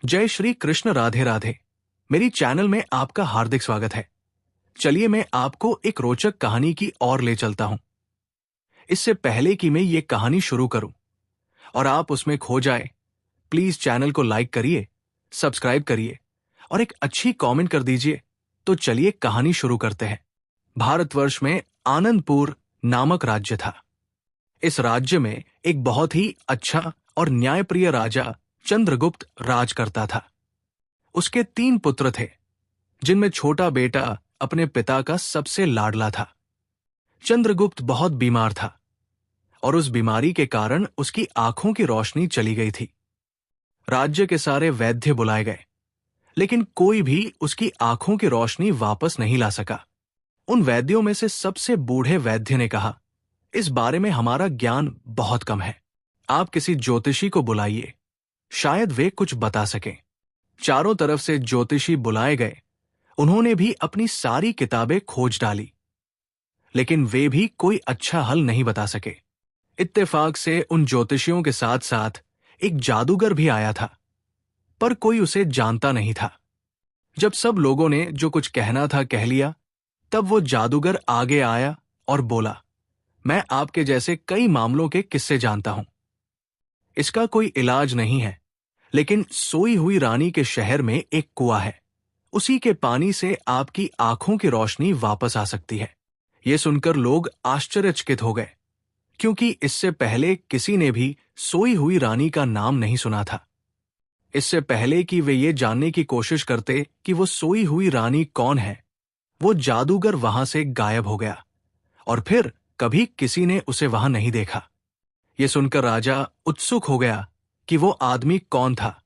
जय श्री कृष्ण। राधे राधे। मेरी चैनल में आपका हार्दिक स्वागत है। चलिए मैं आपको एक रोचक कहानी की ओर ले चलता हूं। इससे पहले कि मैं ये कहानी शुरू करूं और आप उसमें खो जाए, प्लीज चैनल को लाइक करिए, सब्सक्राइब करिए और एक अच्छी कमेंट कर दीजिए। तो चलिए कहानी शुरू करते हैं। भारतवर्ष में आनंदपुर नामक राज्य था। इस राज्य में एक बहुत ही अच्छा और न्यायप्रिय राजा चंद्रगुप्त राज करता था। उसके 3 पुत्र थे, जिनमें छोटा बेटा अपने पिता का सबसे लाडला था। चंद्रगुप्त बहुत बीमार था और उस बीमारी के कारण उसकी आंखों की रोशनी चली गई थी। राज्य के सारे वैद्य बुलाए गए, लेकिन कोई भी उसकी आंखों की रोशनी वापस नहीं ला सका। उन वैद्यों में से सबसे बूढ़े वैद्य ने कहा, इस बारे में हमारा ज्ञान बहुत कम है। आप किसी ज्योतिषी को बुलाइए, शायद वे कुछ बता सकें। चारों तरफ से ज्योतिषी बुलाए गए। उन्होंने भी अपनी सारी किताबें खोज डाली, लेकिन वे भी कोई अच्छा हल नहीं बता सके। इत्तेफाक से उन ज्योतिषियों के साथ साथ एक जादूगर भी आया था, पर कोई उसे जानता नहीं था। जब सब लोगों ने जो कुछ कहना था कह लिया, तब वो जादूगर आगे आया और बोला, मैं आपके जैसे कई मामलों के किस्से जानता हूं। इसका कोई इलाज नहीं है, लेकिन सोई हुई रानी के शहर में एक कुआं है। उसी के पानी से आपकी आंखों की रोशनी वापस आ सकती है। यह सुनकर लोग आश्चर्यचकित हो गए, क्योंकि इससे पहले किसी ने भी सोई हुई रानी का नाम नहीं सुना था। इससे पहले कि वे ये जानने की कोशिश करते कि वो सोई हुई रानी कौन है, वो जादूगर वहां से गायब हो गया और फिर कभी किसी ने उसे वहां नहीं देखा। यह सुनकर राजा उत्सुक हो गया कि वो आदमी कौन था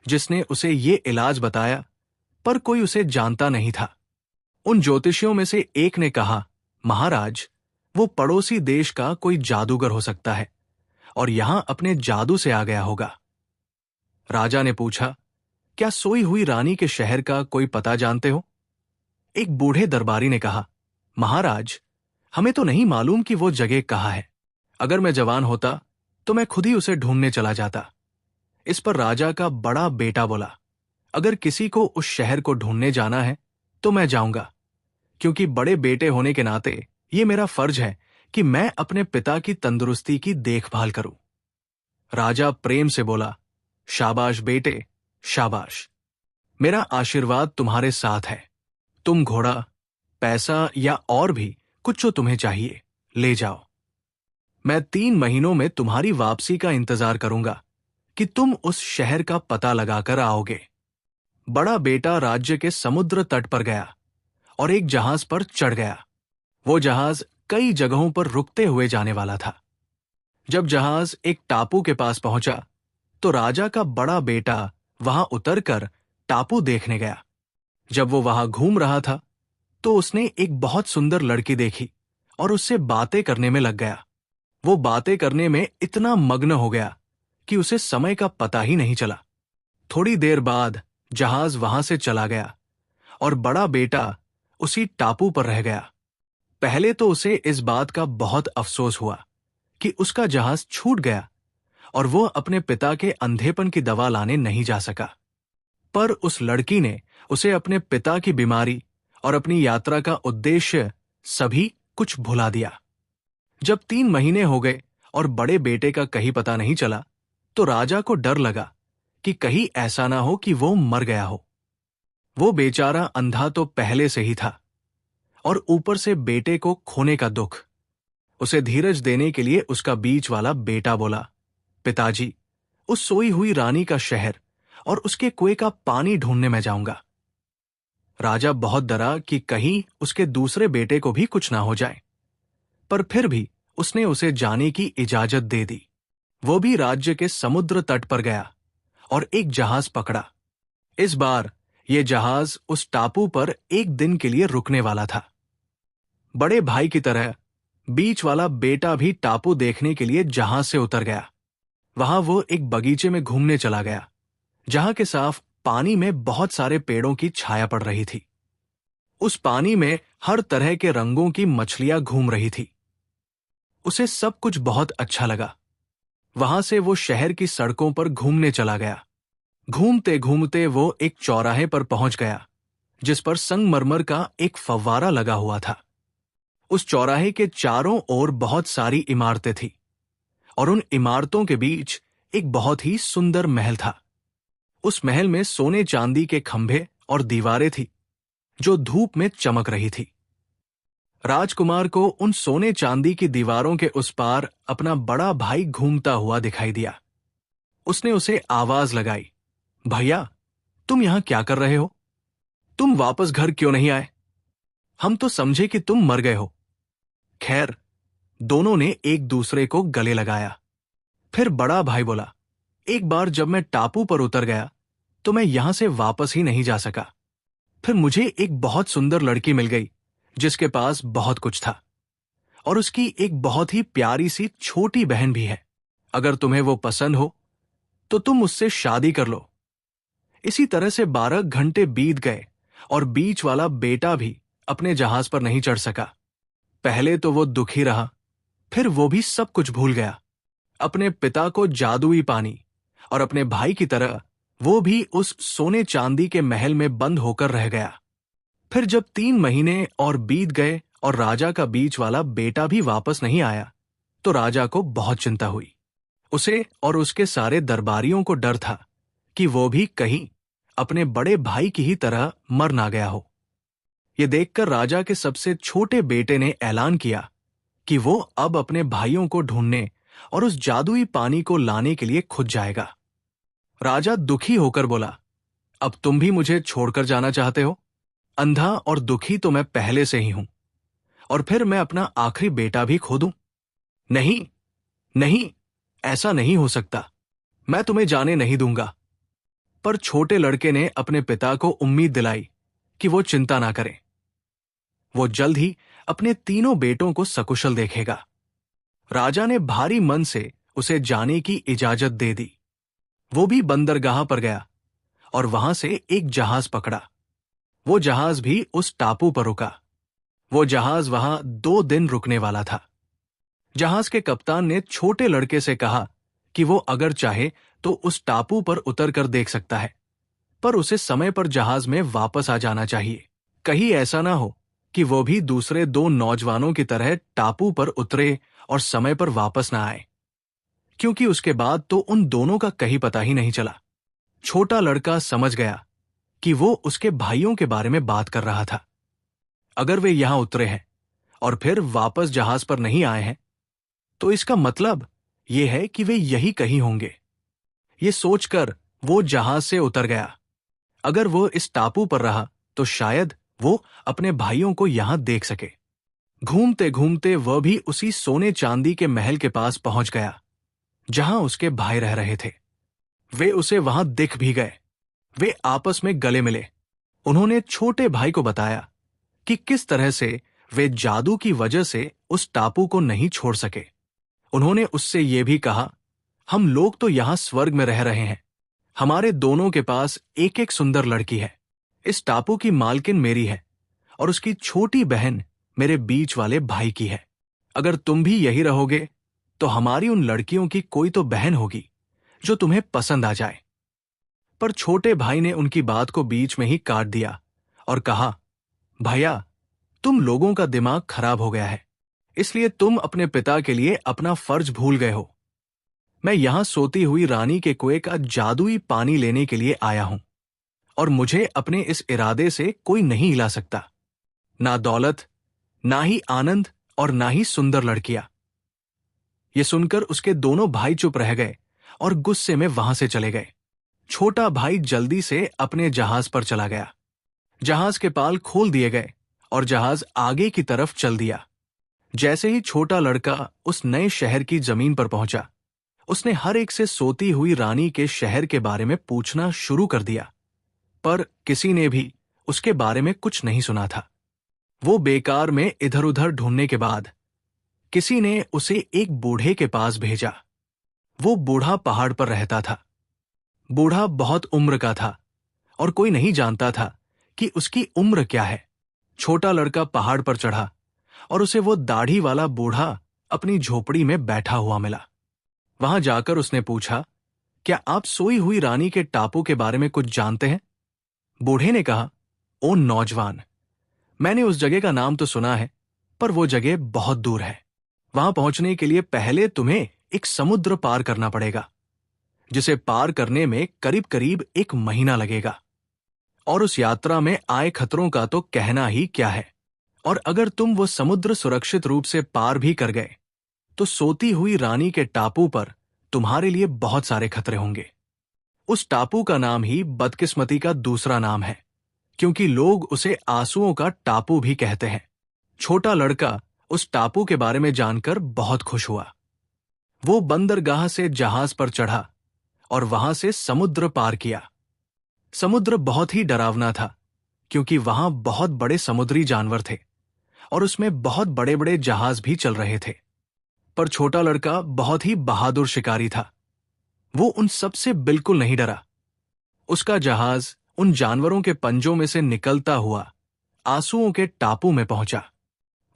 जिसने उसे ये इलाज बताया, पर कोई उसे जानता नहीं था। उन ज्योतिषियों में से एक ने कहा, महाराज, वो पड़ोसी देश का कोई जादूगर हो सकता है और यहां अपने जादू से आ गया होगा। राजा ने पूछा, क्या सोई हुई रानी के शहर का कोई पता जानते हो? एक बूढ़े दरबारी ने कहा, महाराज, हमें तो नहीं मालूम कि वो जगह कहाँ है। अगर मैं जवान होता तो मैं खुद ही उसे ढूंढने चला जाता। इस पर राजा का बड़ा बेटा बोला, अगर किसी को उस शहर को ढूंढने जाना है तो मैं जाऊंगा, क्योंकि बड़े बेटे होने के नाते ये मेरा फर्ज है कि मैं अपने पिता की तंदुरुस्ती की देखभाल करूं। राजा प्रेम से बोला, शाबाश बेटे, शाबाश। मेरा आशीर्वाद तुम्हारे साथ है। तुम घोड़ा, पैसा या और भी कुछ जो तुम्हें चाहिए ले जाओ। मैं 3 महीनों में तुम्हारी वापसी का इंतजार करूंगा कि तुम उस शहर का पता लगाकर आओगे। बड़ा बेटा राज्य के समुद्र तट पर गया और एक जहाज पर चढ़ गया। वो जहाज कई जगहों पर रुकते हुए जाने वाला था। जब जहाज एक टापू के पास पहुंचा, तो राजा का बड़ा बेटा वहां उतरकर टापू देखने गया। जब वो वहां घूम रहा था, तो उसने एक बहुत सुंदर लड़की देखी और उससे बातें करने में लग गया। वो बातें करने में इतना मग्न हो गया कि उसे समय का पता ही नहीं चला। थोड़ी देर बाद जहाज वहां से चला गया और बड़ा बेटा उसी टापू पर रह गया। पहले तो उसे इस बात का बहुत अफसोस हुआ कि उसका जहाज छूट गया और वो अपने पिता के अंधेपन की दवा लाने नहीं जा सका। पर उस लड़की ने उसे अपने पिता की बीमारी और अपनी यात्रा का उद्देश्य सभी कुछ भुला दिया। जब 3 महीने हो गए और बड़े बेटे का कहीं पता नहीं चला, तो राजा को डर लगा कि कहीं ऐसा ना हो कि वो मर गया हो। वो बेचारा अंधा तो पहले से ही था और ऊपर से बेटे को खोने का दुख। उसे धीरज देने के लिए उसका बीच वाला बेटा बोला, पिताजी, उस सोई हुई रानी का शहर और उसके कुएं का पानी ढूंढने में जाऊंगा। राजा बहुत डरा कि कहीं उसके दूसरे बेटे को भी कुछ ना हो जाए, पर फिर भी उसने उसे जाने की इजाजत दे दी। वो भी राज्य के समुद्र तट पर गया और एक जहाज पकड़ा। इस बार यह जहाज उस टापू पर एक दिन के लिए रुकने वाला था। बड़े भाई की तरह बीच वाला बेटा भी टापू देखने के लिए जहाज से उतर गया। वहां वो एक बगीचे में घूमने चला गया, जहां के साफ पानी में बहुत सारे पेड़ों की छाया पड़ रही थी। उस पानी में हर तरह के रंगों की मछलियां घूम रही थी। उसे सब कुछ बहुत अच्छा लगा। वहां से वो शहर की सड़कों पर घूमने चला गया। घूमते घूमते वो एक चौराहे पर पहुंच गया जिस पर संगमरमर का एक फव्वारा लगा हुआ था। उस चौराहे के चारों ओर बहुत सारी इमारतें थी और उन इमारतों के बीच एक बहुत ही सुंदर महल था। उस महल में सोने चांदी के खंभे और दीवारें थी जो धूप में चमक रही थी। राजकुमार को उन सोने चांदी की दीवारों के उस पार अपना बड़ा भाई घूमता हुआ दिखाई दिया। उसने उसे आवाज लगाई, भैया, तुम यहां क्या कर रहे हो? तुम वापस घर क्यों नहीं आए? हम तो समझे कि तुम मर गए हो। खैर, दोनों ने एक दूसरे को गले लगाया। फिर बड़ा भाई बोला, एक बार जब मैं टापू पर उतर गया तो मैं यहां से वापस ही नहीं जा सका। फिर मुझे एक बहुत सुंदर लड़की मिल गई जिसके पास बहुत कुछ था और उसकी एक बहुत ही प्यारी सी छोटी बहन भी है। अगर तुम्हें वो पसंद हो तो तुम उससे शादी कर लो। इसी तरह से 12 घंटे बीत गए और बीच वाला बेटा भी अपने जहाज पर नहीं चढ़ सका। पहले तो वो दुखी रहा, फिर वो भी सब कुछ भूल गया। अपने पिता को जादुई पानी और अपने भाई की तरह वो भी उस सोने चांदी के महल में बंद होकर रह गया। फिर जब 3 महीने और बीत गए और राजा का बीच वाला बेटा भी वापस नहीं आया तो राजा को बहुत चिंता हुई। उसे और उसके सारे दरबारियों को डर था कि वो भी कहीं अपने बड़े भाई की ही तरह मर ना गया हो। ये देखकर राजा के सबसे छोटे बेटे ने ऐलान किया कि वो अब अपने भाइयों को ढूंढने और उस जादुई पानी को लाने के लिए खुद जाएगा। राजा दुखी होकर बोला, अब तुम भी मुझे छोड़कर जाना चाहते हो? अंधा और दुखी तो मैं पहले से ही हूं, और फिर मैं अपना आखिरी बेटा भी खो दूं? नहीं, नहीं, ऐसा नहीं हो सकता। मैं तुम्हें जाने नहीं दूंगा। पर छोटे लड़के ने अपने पिता को उम्मीद दिलाई कि वो चिंता ना करें। वो जल्द ही अपने तीनों बेटों को सकुशल देखेगा। राजा ने भारी मन से उसे जाने की इजाजत दे दी। वो भी बंदरगाह पर गया और वहां से एक जहाज पकड़ा। वो जहाज भी उस टापू पर रुका। वो जहाज वहां 2 दिन रुकने वाला था। जहाज के कप्तान ने छोटे लड़के से कहा कि वो अगर चाहे तो उस टापू पर उतर कर देख सकता है, पर उसे समय पर जहाज में वापस आ जाना चाहिए। कहीं ऐसा ना हो कि वो भी दूसरे 2 नौजवानों की तरह टापू पर उतरे और समय पर वापस ना आए, क्योंकि उसके बाद तो उन दोनों का कहीं पता ही नहीं चला। छोटा लड़का समझ गया कि वो उसके भाइयों के बारे में बात कर रहा था। अगर वे यहां उतरे हैं और फिर वापस जहाज पर नहीं आए हैं तो इसका मतलब यह है कि वे यही कहीं होंगे। ये सोचकर वो जहाज से उतर गया। अगर वो इस टापू पर रहा तो शायद वो अपने भाइयों को यहां देख सके। घूमते घूमते वह भी उसी सोने चांदी के महल के पास पहुंच गया जहां उसके भाई रह रहे थे। वे उसे वहां दिख भी गए। वे आपस में गले मिले। उन्होंने छोटे भाई को बताया कि किस तरह से वे जादू की वजह से उस टापू को नहीं छोड़ सके। उन्होंने उससे ये भी कहा, हम लोग तो यहां स्वर्ग में रह रहे हैं। हमारे दोनों के पास एक एक सुंदर लड़की है। इस टापू की मालकिन मेरी है और उसकी छोटी बहन मेरे बीच वाले भाई की है। अगर तुम भी यही रहोगे तो हमारी उन लड़कियों की कोई तो बहन होगी जो तुम्हें पसंद आ जाए। पर छोटे भाई ने उनकी बात को बीच में ही काट दिया और कहा, भैया, तुम लोगों का दिमाग खराब हो गया है, इसलिए तुम अपने पिता के लिए अपना फर्ज भूल गए हो। मैं यहां सोती हुई रानी के कुएं का जादुई पानी लेने के लिए आया हूं और मुझे अपने इस इरादे से कोई नहीं हिला सकता। ना दौलत, ना ही आनंद और ना ही सुंदर लड़कियां। ये सुनकर उसके दोनों भाई चुप रह गए और गुस्से में वहां से चले गए। छोटा भाई जल्दी से अपने जहाज पर चला गया। जहाज के पाल खोल दिए गए और जहाज आगे की तरफ चल दिया। जैसे ही छोटा लड़का उस नए शहर की जमीन पर पहुंचा, उसने हर एक से सोती हुई रानी के शहर के बारे में पूछना शुरू कर दिया, पर किसी ने भी उसके बारे में कुछ नहीं सुना था। वो बेकार में इधर उधर ढूंढने के बाद किसी ने उसे एक बूढ़े के पास भेजा। वो बूढ़ा पहाड़ पर रहता था। बूढ़ा बहुत उम्र का था और कोई नहीं जानता था कि उसकी उम्र क्या है। छोटा लड़का पहाड़ पर चढ़ा और उसे वो दाढ़ी वाला बूढ़ा अपनी झोपड़ी में बैठा हुआ मिला। वहां जाकर उसने पूछा क्या आप सोई हुई रानी के टापू के बारे में कुछ जानते हैं? बूढ़े ने कहा, ओ नौजवान, मैंने उस जगह का नाम तो सुना है, पर वो जगह बहुत दूर है। वहां पहुंचने के लिए पहले तुम्हें एक समुद्र पार करना पड़ेगा, जिसे पार करने में करीब करीब 1 महीना लगेगा। और उस यात्रा में आए खतरों का तो कहना ही क्या है। और अगर तुम वो समुद्र सुरक्षित रूप से पार भी कर गए, तो सोती हुई रानी के टापू पर तुम्हारे लिए बहुत सारे खतरे होंगे। उस टापू का नाम ही बदकिस्मती का दूसरा नाम है, क्योंकि लोग उसे आंसुओं का टापू भी कहते हैं। छोटा लड़का उस टापू के बारे में जानकर बहुत खुश हुआ। वो बंदरगाह से जहाज पर चढ़ा और वहां से समुद्र पार किया। समुद्र बहुत ही डरावना था, क्योंकि वहां बहुत बड़े समुद्री जानवर थे और उसमें बहुत बड़े बड़े जहाज भी चल रहे थे। पर छोटा लड़का बहुत ही बहादुर शिकारी था। वो उन सब से बिल्कुल नहीं डरा। उसका जहाज उन जानवरों के पंजों में से निकलता हुआ आंसुओं के टापू में पहुंचा।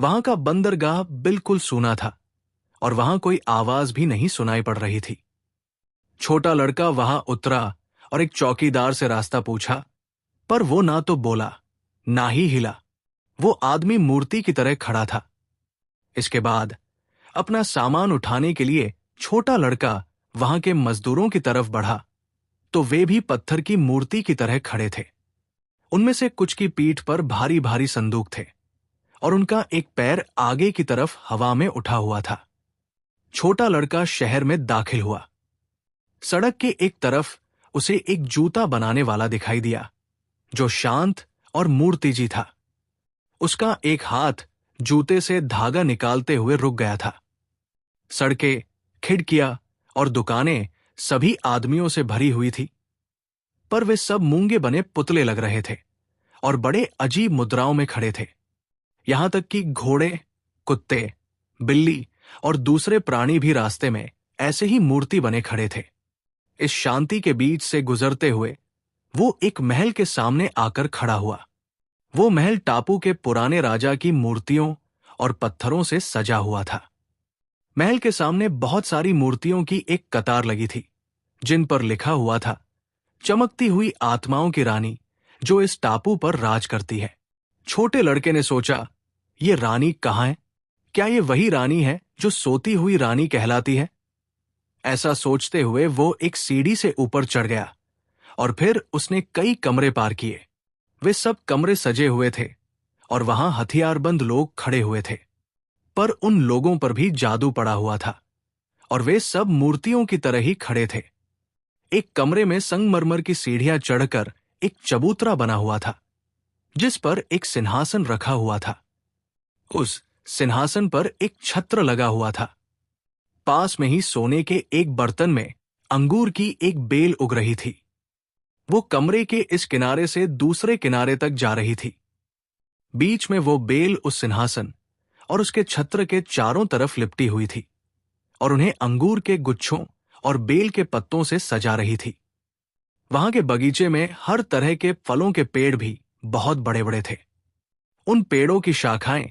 वहां का बंदरगाह बिल्कुल सूना था और वहां कोई आवाज भी नहीं सुनाई पड़ रही थी। छोटा लड़का वहां उतरा और एक चौकीदार से रास्ता पूछा, पर वो ना तो बोला, ना ही हिला। वो आदमी मूर्ति की तरह खड़ा था। इसके बाद अपना सामान उठाने के लिए छोटा लड़का वहां के मजदूरों की तरफ बढ़ा, तो वे भी पत्थर की मूर्ति की तरह खड़े थे। उनमें से कुछ की पीठ पर भारी भारी संदूक थे और उनका एक पैर आगे की तरफ हवा में उठा हुआ था। छोटा लड़का शहर में दाखिल हुआ। सड़क के एक तरफ उसे एक जूता बनाने वाला दिखाई दिया, जो शांत और मूर्तिजी था। उसका एक हाथ जूते से धागा निकालते हुए रुक गया था। सड़कें, खिड़कियां और दुकानें सभी आदमियों से भरी हुई थी, पर वे सब मूंगे बने पुतले लग रहे थे और बड़े अजीब मुद्राओं में खड़े थे। यहां तक कि घोड़े, कुत्ते, बिल्ली और दूसरे प्राणी भी रास्ते में ऐसे ही मूर्ति बने खड़े थे। इस शांति के बीच से गुजरते हुए वो एक महल के सामने आकर खड़ा हुआ। वो महल टापू के पुराने राजा की मूर्तियों और पत्थरों से सजा हुआ था। महल के सामने बहुत सारी मूर्तियों की एक कतार लगी थी, जिन पर लिखा हुआ था, चमकती हुई आत्माओं की रानी जो इस टापू पर राज करती है। छोटे लड़के ने सोचा, ये रानी कहाँ है? क्या ये वही रानी है जो सोती हुई रानी कहलाती है? ऐसा सोचते हुए वो एक सीढ़ी से ऊपर चढ़ गया और फिर उसने कई कमरे पार किए। वे सब कमरे सजे हुए थे और वहां हथियारबंद लोग खड़े हुए थे, पर उन लोगों पर भी जादू पड़ा हुआ था और वे सब मूर्तियों की तरह ही खड़े थे। एक कमरे में संगमरमर की सीढ़ियां चढ़कर एक चबूतरा बना हुआ था, जिस पर एक सिंहासन रखा हुआ था। उस सिंहासन पर एक छत्र लगा हुआ था। पास में ही सोने के एक बर्तन में अंगूर की एक बेल उग रही थी। वो कमरे के इस किनारे से दूसरे किनारे तक जा रही थी। बीच में वो बेल उस सिंहासन और उसके छत्र के चारों तरफ लिपटी हुई थी और उन्हें अंगूर के गुच्छों और बेल के पत्तों से सजा रही थी। वहां के बगीचे में हर तरह के फलों के पेड़ भी बहुत बड़े बड़े थे। उन पेड़ों की शाखाएं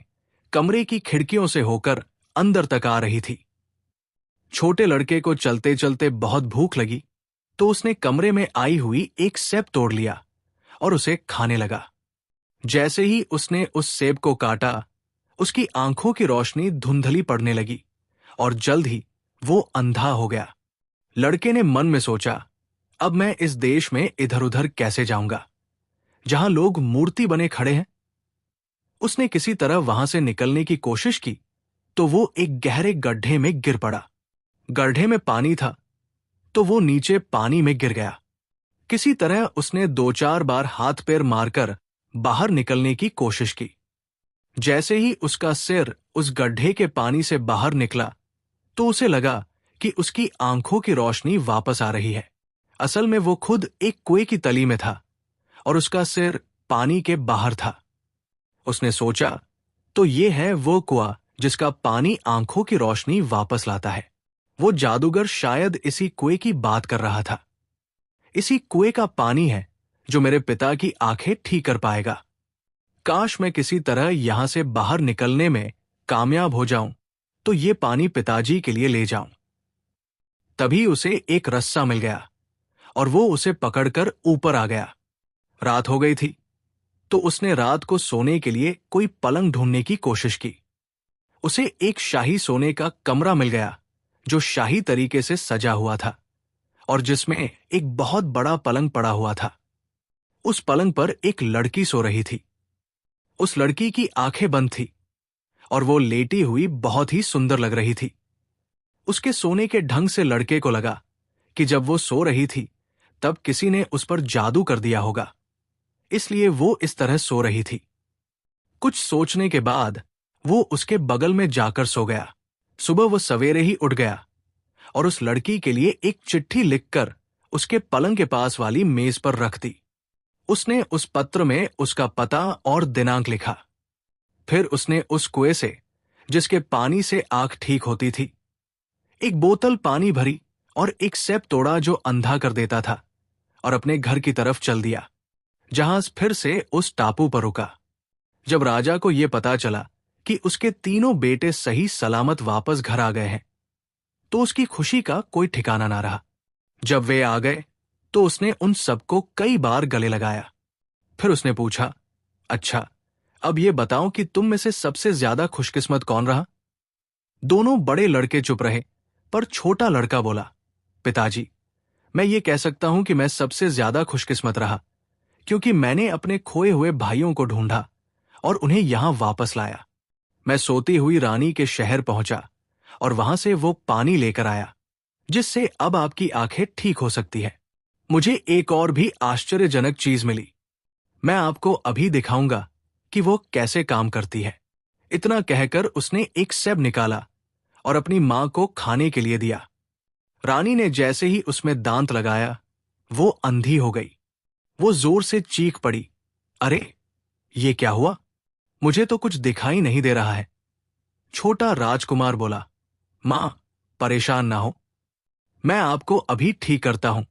कमरे की खिड़कियों से होकर अंदर तक आ रही थी। छोटे लड़के को चलते चलते बहुत भूख लगी, तो उसने कमरे में आई हुई एक सेब तोड़ लिया और उसे खाने लगा। जैसे ही उसने उस सेब को काटा, उसकी आंखों की रोशनी धुंधली पड़ने लगी और जल्द ही वो अंधा हो गया। लड़के ने मन में सोचा, अब मैं इस देश में इधर उधर कैसे जाऊंगा जहां लोग मूर्ति बने खड़े हैं। उसने किसी तरह वहां से निकलने की कोशिश की, तो वो एक गहरे गड्ढे में गिर पड़ा। गड्ढे में पानी था, तो वो नीचे पानी में गिर गया। किसी तरह उसने 2-4 बार हाथ पैर मारकर बाहर निकलने की कोशिश की। जैसे ही उसका सिर उस गड्ढे के पानी से बाहर निकला, तो उसे लगा कि उसकी आंखों की रोशनी वापस आ रही है। असल में वो खुद एक कुएं की तली में था और उसका सिर पानी के बाहर था। उसने सोचा, तो ये है वो कुआं जिसका पानी आंखों की रोशनी वापस लाता है। वो जादूगर शायद इसी कुएं की बात कर रहा था। इसी कुएं का पानी है जो मेरे पिता की आंखें ठीक कर पाएगा। काश मैं किसी तरह यहां से बाहर निकलने में कामयाब हो जाऊं, तो ये पानी पिताजी के लिए ले जाऊं। तभी उसे एक रस्सा मिल गया और वो उसे पकड़कर ऊपर आ गया। रात हो गई थी, तो उसने रात को सोने के लिए कोई पलंग ढूंढने की कोशिश की। उसे एक शाही सोने का कमरा मिल गया जो शाही तरीके से सजा हुआ था और जिसमें एक बहुत बड़ा पलंग पड़ा हुआ था। उस पलंग पर एक लड़की सो रही थी। उस लड़की की आंखें बंद थी और वो लेटी हुई बहुत ही सुंदर लग रही थी। उसके सोने के ढंग से लड़के को लगा कि जब वो सो रही थी तब किसी ने उस पर जादू कर दिया होगा, इसलिए वो इस तरह सो रही थी। कुछ सोचने के बाद वो उसके बगल में जाकर सो गया। सुबह वो सवेरे ही उठ गया और उस लड़की के लिए एक चिट्ठी लिखकर उसके पलंग के पास वाली मेज पर रख दी। उसने उस पत्र में उसका पता और दिनांक लिखा। फिर उसने उस कुएं से, जिसके पानी से आंख ठीक होती थी, एक बोतल पानी भरी और एक सेब तोड़ा जो अंधा कर देता था और अपने घर की तरफ चल दिया। जहाज फिर से उस टापू पर रुका। जब राजा को यह पता चला कि उसके तीनों बेटे सही सलामत वापस घर आ गए हैं, तो उसकी खुशी का कोई ठिकाना ना रहा। जब वे आ गए तो उसने उन सबको कई बार गले लगाया। फिर उसने पूछा, अच्छा, अब ये बताओ कि तुम में से सबसे ज्यादा खुशकिस्मत कौन रहा? दोनों बड़े लड़के चुप रहे, पर छोटा लड़का बोला, पिताजी, मैं ये कह सकता हूं कि मैं सबसे ज्यादा खुशकिस्मत रहा, क्योंकि मैंने अपने खोए हुए भाइयों को ढूंढा और उन्हें यहां वापस लाया। मैं सोती हुई रानी के शहर पहुंचा और वहां से वो पानी लेकर आया जिससे अब आपकी आंखें ठीक हो सकती है। मुझे एक और भी आश्चर्यजनक चीज मिली। मैं आपको अभी दिखाऊंगा कि वो कैसे काम करती है। इतना कहकर उसने एक सेब निकाला और अपनी मां को खाने के लिए दिया। रानी ने जैसे ही उसमें दांत लगाया, वो अंधी हो गई। वो जोर से चीख पड़ी, अरे, ये क्या हुआ? मुझे तो कुछ दिखाई नहीं दे रहा है। छोटा राजकुमार बोला, मां, परेशान ना हो, मैं आपको अभी ठीक करता हूं।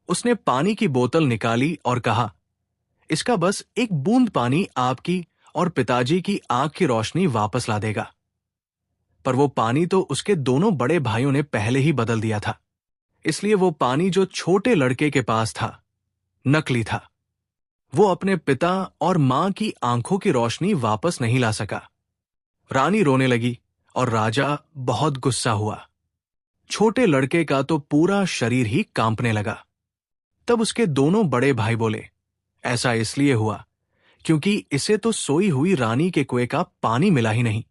उसने पानी की बोतल निकाली और कहा, इसका बस एक बूंद पानी आपकी और पिताजी की आंख की रोशनी वापस ला देगा। पर वो पानी तो उसके दोनों बड़े भाइयों ने पहले ही बदल दिया था, इसलिए वो पानी जो छोटे लड़के के पास था, नकली था। वो अपने पिता और मां की आंखों की रोशनी वापस नहीं ला सका। रानी रोने लगी और राजा बहुत गुस्सा हुआ। छोटे लड़के का तो पूरा शरीर ही कांपने लगा। तब उसके दोनों बड़े भाई बोले, ऐसा इसलिए हुआ क्योंकि इसे तो सोई हुई रानी के कुएं का पानी मिला ही नहीं।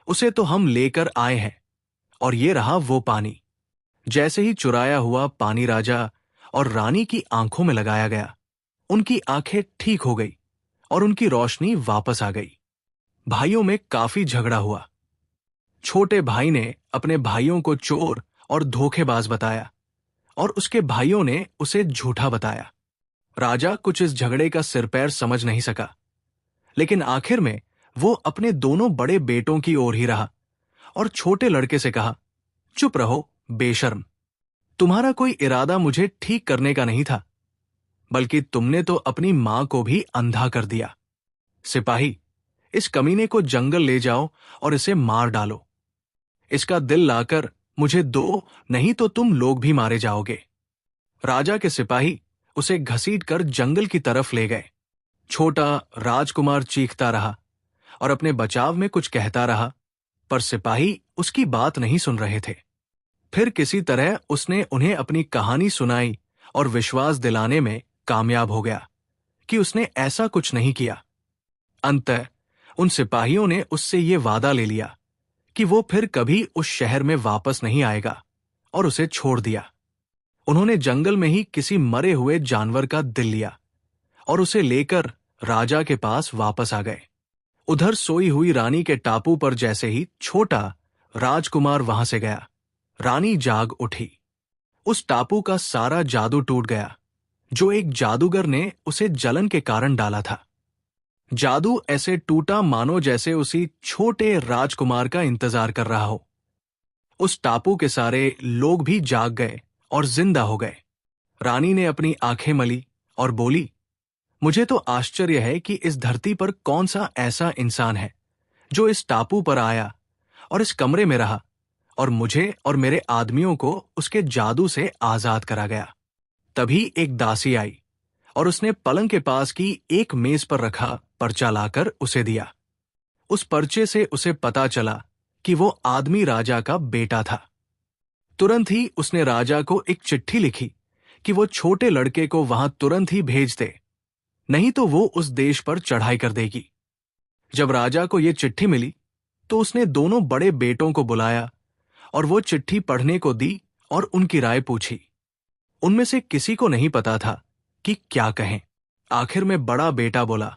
उसे तो हम लेकर आए हैं और ये रहा वो पानी। जैसे ही चुराया हुआ पानी राजा और रानी की आंखों में लगाया गया, उनकी आंखें ठीक हो गई और उनकी रोशनी वापस आ गई। भाइयों में काफी झगड़ा हुआ। छोटे भाई ने अपने भाइयों को चोर और धोखेबाज बताया और उसके भाइयों ने उसे झूठा बताया। राजा कुछ इस झगड़े का सिर पैर समझ नहीं सका, लेकिन आखिर में वो अपने दोनों बड़े बेटों की ओर ही रहा और छोटे लड़के से कहा, चुप रहो बेशर्म, तुम्हारा कोई इरादा मुझे ठीक करने का नहीं था, बल्कि तुमने तो अपनी मां को भी अंधा कर दिया। सिपाही, इस कमीने को जंगल ले जाओ और इसे मार डालो। इसका दिल लाकर मुझे दो, नहीं तो तुम लोग भी मारे जाओगे। राजा के सिपाही उसे घसीटकर जंगल की तरफ ले गए। छोटा राजकुमार चीखता रहा और अपने बचाव में कुछ कहता रहा, पर सिपाही उसकी बात नहीं सुन रहे थे। फिर किसी तरह उसने उन्हें अपनी कहानी सुनाई और विश्वास दिलाने में कामयाब हो गया कि उसने ऐसा कुछ नहीं किया। अंततः उन सिपाहियों ने उससे ये वादा ले लिया कि वो फिर कभी उस शहर में वापस नहीं आएगा और उसे छोड़ दिया। उन्होंने जंगल में ही किसी मरे हुए जानवर का दिल लिया और उसे लेकर राजा के पास वापस आ गए। उधर सोई हुई रानी के टापू पर जैसे ही छोटा राजकुमार वहां से गया, रानी जाग उठी। उस टापू का सारा जादू टूट गया जो एक जादूगर ने उसे जलन के कारण डाला था। जादू ऐसे टूटा मानो जैसे उसी छोटे राजकुमार का इंतजार कर रहा हो। उस टापू के सारे लोग भी जाग गए और जिंदा हो गए। रानी ने अपनी आंखें मली और बोली, मुझे तो आश्चर्य है कि इस धरती पर कौन सा ऐसा इंसान है जो इस टापू पर आया और इस कमरे में रहा और मुझे और मेरे आदमियों को उसके जादू से आजाद करा गया। तभी एक दासी आई और उसने पलंग के पास की एक मेज पर रखा पर्चा लाकर उसे दिया। उस पर्चे से उसे पता चला कि वो आदमी राजा का बेटा था। तुरंत ही उसने राजा को एक चिट्ठी लिखी कि वो छोटे लड़के को वहां तुरंत ही भेज दे, नहीं तो वो उस देश पर चढ़ाई कर देगी। जब राजा को ये चिट्ठी मिली तो उसने दोनों बड़े बेटों को बुलाया और वो चिट्ठी पढ़ने को दी और उनकी राय पूछी। उनमें से किसी को नहीं पता था कि क्या कहें। आखिर में बड़ा बेटा बोला,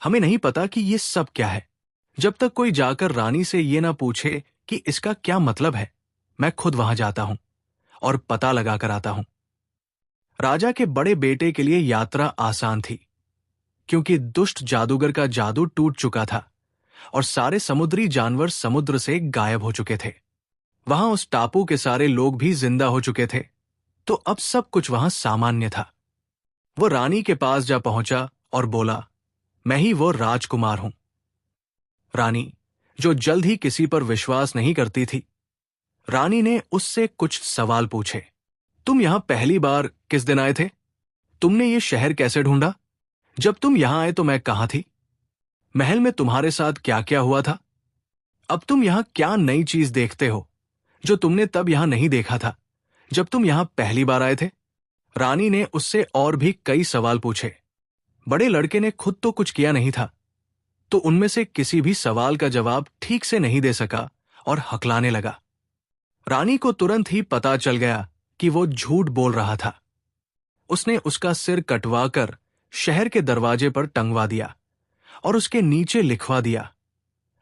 हमें नहीं पता कि ये सब क्या है। जब तक कोई जाकर रानी से ये ना पूछे कि इसका क्या मतलब है, मैं खुद वहां जाता हूं और पता लगा कर आता हूं। राजा के बड़े बेटे के लिए यात्रा आसान थी, क्योंकि दुष्ट जादूगर का जादू टूट चुका था और सारे समुद्री जानवर समुद्र से गायब हो चुके थे। वहां उस टापू के सारे लोग भी जिंदा हो चुके थे, तो अब सब कुछ वहां सामान्य था। वो रानी के पास जा पहुंचा और बोला, मैं ही वो राजकुमार हूं। रानी, जो जल्द ही किसी पर विश्वास नहीं करती थी, रानी ने उससे कुछ सवाल पूछे। तुम यहां पहली बार किस दिन आए थे? तुमने ये शहर कैसे ढूंढा? जब तुम यहां आए तो मैं कहां थी? महल में तुम्हारे साथ क्या क्या हुआ था? अब तुम यहां क्या नई चीज देखते हो जो तुमने तब यहां नहीं देखा था जब तुम यहां पहली बार आए थे? रानी ने उससे और भी कई सवाल पूछे। बड़े लड़के ने खुद तो कुछ किया नहीं था, तो उनमें से किसी भी सवाल का जवाब ठीक से नहीं दे सका और हकलाने लगा। रानी को तुरंत ही पता चल गया कि वो झूठ बोल रहा था। उसने उसका सिर कटवाकर शहर के दरवाजे पर टंगवा दिया और उसके नीचे लिखवा दिया,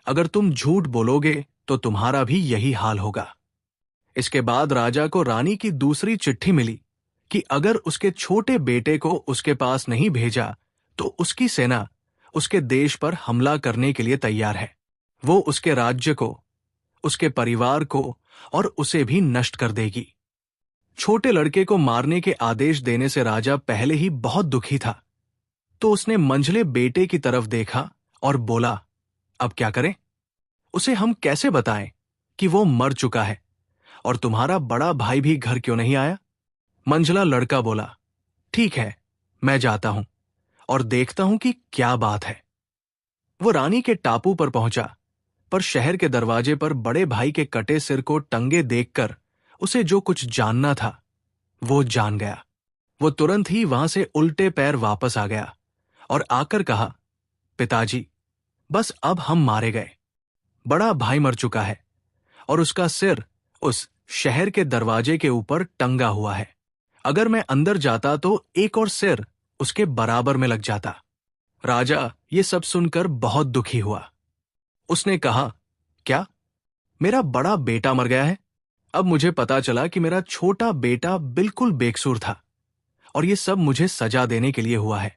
अगर तुम झूठ बोलोगे तो तुम्हारा भी यही हाल होगा। इसके बाद राजा को रानी की दूसरी चिट्ठी मिली कि अगर उसके छोटे बेटे को उसके पास नहीं भेजा तो उसकी सेना उसके देश पर हमला करने के लिए तैयार है। वो उसके राज्य को, उसके परिवार को और उसे भी नष्ट कर देगी। छोटे लड़के को मारने के आदेश देने से राजा पहले ही बहुत दुखी था, तो उसने मंझले बेटे की तरफ देखा और बोला, अब क्या करें? उसे हम कैसे बताएं कि वो मर चुका है और तुम्हारा बड़ा भाई भी घर क्यों नहीं आया? मंझला लड़का बोला, ठीक है, मैं जाता हूं और देखता हूं कि क्या बात है। वो रानी के टापू पर पहुंचा, पर शहर के दरवाजे पर बड़े भाई के कटे सिर को टंगे देखकर उसे जो कुछ जानना था वो जान गया। वो तुरंत ही वहां से उल्टे पैर वापस आ गया और आकर कहा, पिताजी, बस अब हम मारे गए। बड़ा भाई मर चुका है और उसका सिर उस शहर के दरवाजे के ऊपर टंगा हुआ है। अगर मैं अंदर जाता तो एक और सिर उसके बराबर में लग जाता। राजा ये सब सुनकर बहुत दुखी हुआ। उसने कहा, क्या मेरा बड़ा बेटा मर गया है? अब मुझे पता चला कि मेरा छोटा बेटा बिल्कुल बेकसूर था और ये सब मुझे सजा देने के लिए हुआ है।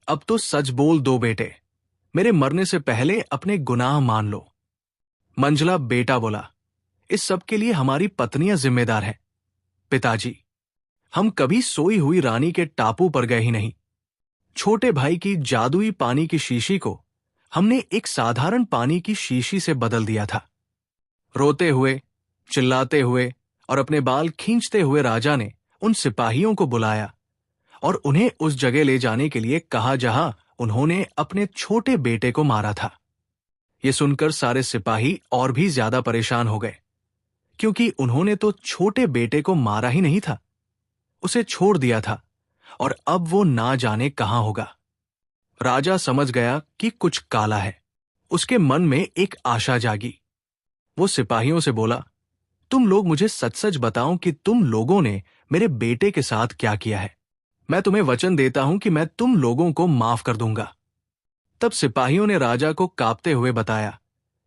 अब तो सच बोल दो बेटे, मेरे मरने से पहले अपने गुनाह मान लो। मंझला बेटा बोला, इस सब के लिए हमारी पत्नियां जिम्मेदार हैं। पिताजी, हम कभी सोई हुई रानी के टापू पर गए ही नहीं। छोटे भाई की जादुई पानी की शीशी को हमने एक साधारण पानी की शीशी से बदल दिया था। रोते हुए, चिल्लाते हुए और अपने बाल खींचते हुए राजा ने उन सिपाहियों को बुलाया और उन्हें उस जगह ले जाने के लिए कहा जहां उन्होंने अपने छोटे बेटे को मारा था। ये सुनकर सारे सिपाही और भी ज्यादा परेशान हो गए, क्योंकि उन्होंने तो छोटे बेटे को मारा ही नहीं था, उसे छोड़ दिया था और अब वो ना जाने कहां होगा। राजा समझ गया कि कुछ काला है। उसके मन में एक आशा जागी। वो सिपाहियों से बोला, तुम लोग मुझे सच सच बताओ कि तुम लोगों ने मेरे बेटे के साथ क्या किया है। मैं तुम्हें वचन देता हूं कि मैं तुम लोगों को माफ कर दूंगा। तब सिपाहियों ने राजा को कांपते हुए बताया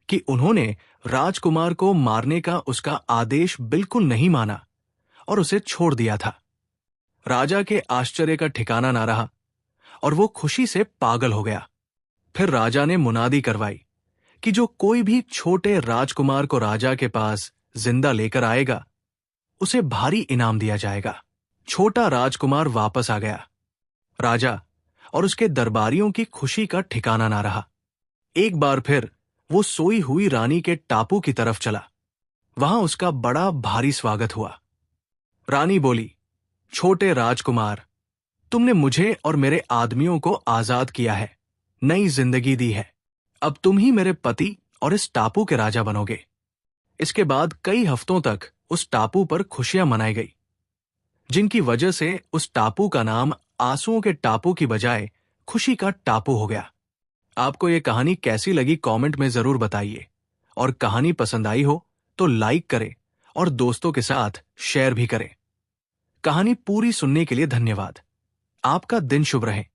कि उन्होंने राजकुमार को मारने का उसका आदेश बिल्कुल नहीं माना और उसे छोड़ दिया था। राजा के आश्चर्य का ठिकाना ना रहा और वो खुशी से पागल हो गया। फिर राजा ने मुनादी करवाई कि जो कोई भी छोटे राजकुमार को राजा के पास जिंदा लेकर आएगा, उसे भारी इनाम दिया जाएगा। छोटा राजकुमार वापस आ गया। राजा और उसके दरबारियों की खुशी का ठिकाना ना रहा। एक बार फिर वो सोई हुई रानी के टापू की तरफ चला। वहां उसका बड़ा भारी स्वागत हुआ। रानी बोली, छोटे राजकुमार, तुमने मुझे और मेरे आदमियों को आजाद किया है, नई जिंदगी दी है। अब तुम ही मेरे पति और इस टापू के राजा बनोगे। इसके बाद कई हफ्तों तक उस टापू पर खुशियां मनाई गई, जिनकी वजह से उस टापू का नाम आंसुओं के टापू की बजाय खुशी का टापू हो गया। आपको ये कहानी कैसी लगी कमेंट में जरूर बताइए, और कहानी पसंद आई हो तो लाइक करें और दोस्तों के साथ शेयर भी करें। कहानी पूरी सुनने के लिए धन्यवाद। आपका दिन शुभ रहे।